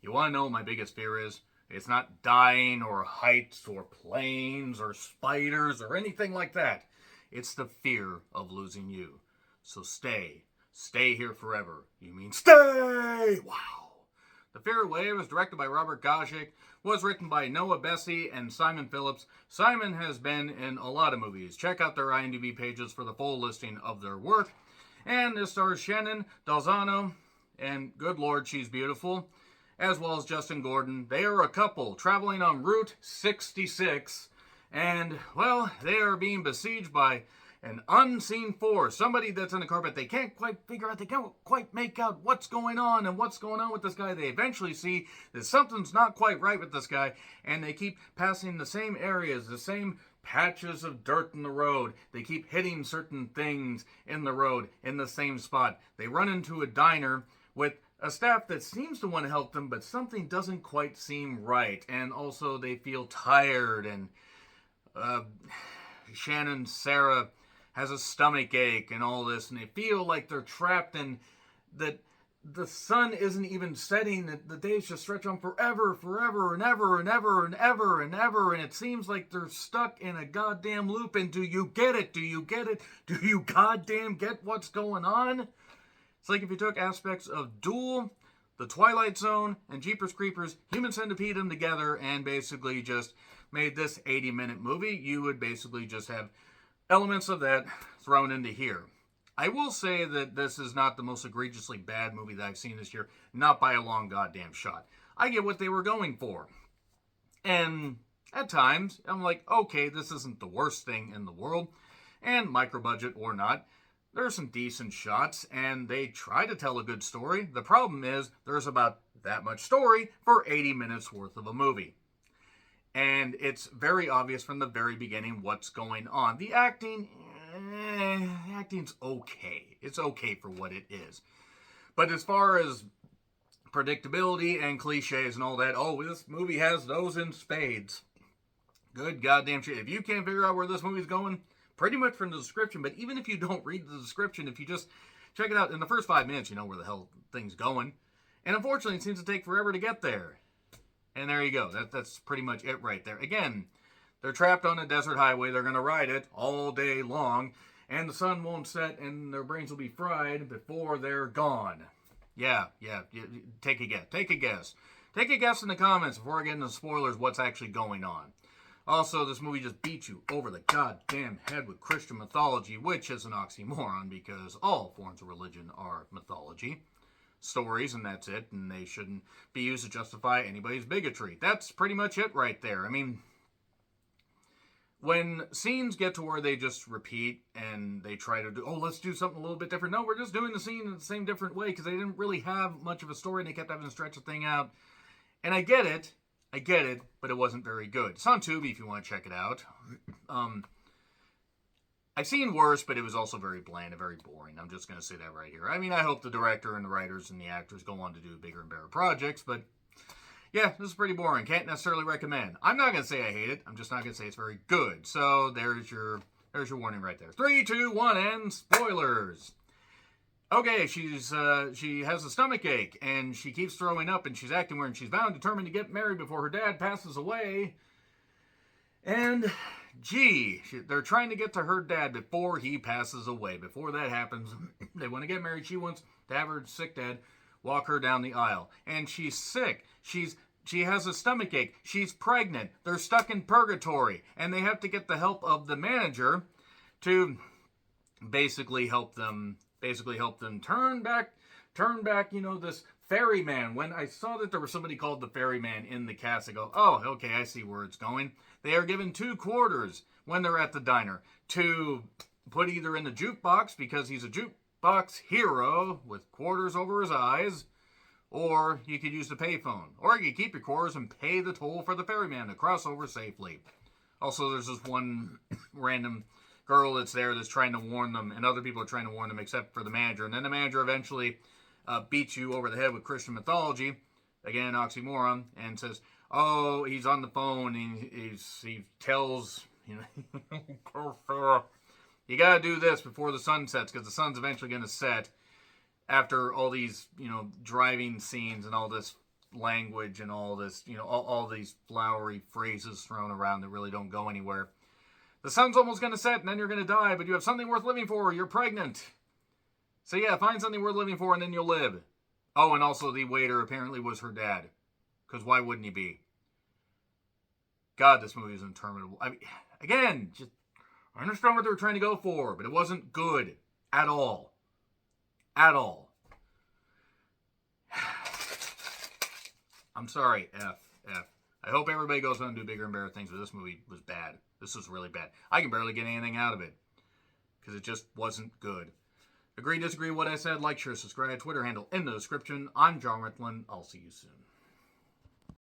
You want to know what my biggest fear is? It's not dying or heights or planes or spiders or anything like that. It's the fear of losing you. So stay. Stay here forever. You mean stay! Wow. The Fearway was directed by Robert Gajek, was written by Noah Bessie and Simon Phillips. Simon has been in a lot of movies. Check out their IMDb pages for the full listing of their work. And this stars Shannon Dalzano, and good lord, she's beautiful, as well as Justin Gordon. They are a couple traveling on Route 66, and, well, they are being besieged by an unseen force, somebody that's in the car, but they can't quite figure out, they can't quite make out what's going on and what's going on with this guy. They eventually see that something's not quite right with this guy, and they keep passing the same areas, the same patches of dirt in the road. They keep hitting certain things in the road in the same spot. They run into a diner with a staff that seems to want to help them, but something doesn't quite seem right. And also they feel tired, and Shannon, Sarah, has a stomach ache and all this, and they feel like they're trapped and that the sun isn't even setting, that the days just stretch on forever and ever and ever and ever and ever, and it seems like they're stuck in a goddamn loop. And do you get it? Do you get it? Do you goddamn get what's going on? It's like if you took aspects of Duel, The Twilight Zone, and Jeepers Creepers, Human Centipede them together and basically just made this 80-minute movie. You would basically just have elements of that thrown into here. I will say that this is not the most egregiously bad movie that I've seen this year, not by a long goddamn shot. I get what they were going for. And at times, I'm like, okay, this isn't the worst thing in the world. And micro-budget or not, there are some decent shots, and they try to tell a good story. The problem is, there's about that much story for 80 minutes worth of a movie. And it's very obvious from the very beginning what's going on. The acting's okay. It's okay for what it is. But as far as predictability and cliches and all that, oh, this movie has those in spades. Good goddamn shit. If you can't figure out where this movie's going, pretty much from the description, but even if you don't read the description, if you just check it out in the first 5 minutes, you know where the hell thing's going. And unfortunately, it seems to take forever to get there. And there you go. That's pretty much it right there. Again, they're trapped on a desert highway. They're going to ride it all day long. And the sun won't set and their brains will be fried before they're gone. Yeah. Take a guess. Take a guess. Take a guess in the comments before I get into spoilers what's actually going on. Also, this movie just beats you over the goddamn head with Christian mythology, which is an oxymoron because all forms of religion are mythology. Stories, and that's it, and they shouldn't be used to justify anybody's bigotry. That's pretty much it right there. I mean, when scenes get to where they just repeat and they try to do, oh, let's do something a little bit different. No, we're just doing the scene in the same different way because they didn't really have much of a story and they kept having to stretch the thing out. And I get it, but it wasn't very good. It's on Tubi if you want to check it out. I've seen worse, but it was also very bland and very boring. I'm just going to say that right here. I mean, I hope the director and the writers and the actors go on to do bigger and better projects, but yeah, this is pretty boring. Can't necessarily recommend. I'm not going to say I hate it. I'm just not going to say it's very good. So there's your warning right there. 3, 2, 1, and spoilers. Okay, she has a stomach ache, and she keeps throwing up, and she's acting weird, and she's bound, determined to get married before her dad passes away. And they're trying to get to her dad before he passes away. Before that happens, they want to get married. She wants to have her sick dad walk her down the aisle. And she's sick. She has a stomach ache. She's pregnant. They're stuck in purgatory. And they have to get the help of the manager to basically help them turn back, this ferryman. When I saw that there was somebody called the ferryman in the cast, I go, oh, okay, I see where it's going. They are given 2 quarters when they're at the diner to put either in the jukebox because he's a jukebox hero with quarters over his eyes, or you could use the payphone, or you could keep your quarters and pay the toll for the ferryman to cross over safely. Also, there's this one random girl that's there that's trying to warn them, and other people are trying to warn them except for the manager. And then the manager eventually beats you over the head with Christian mythology, again, oxymoron, and says, oh, he's on the phone, and he tells, you gotta do this before the sun sets, because the sun's eventually gonna set after all these, driving scenes and all this language and all this, all these flowery phrases thrown around that really don't go anywhere. The sun's almost going to set and then you're going to die, but you have something worth living for. You're pregnant. So yeah, find something worth living for and then you'll live. Oh, and also the waiter apparently was her dad. Because why wouldn't he be? God, this movie is interminable. I mean, again, I understand what they were trying to go for, but it wasn't good at all. At all. I'm sorry, F. I hope everybody goes on and do bigger and better things, but this movie was bad. This was really bad. I can barely get anything out of it. Because it just wasn't good. Agree, disagree with what I said? Like, share, subscribe. Twitter handle in the description. I'm John Rickland. I'll see you soon.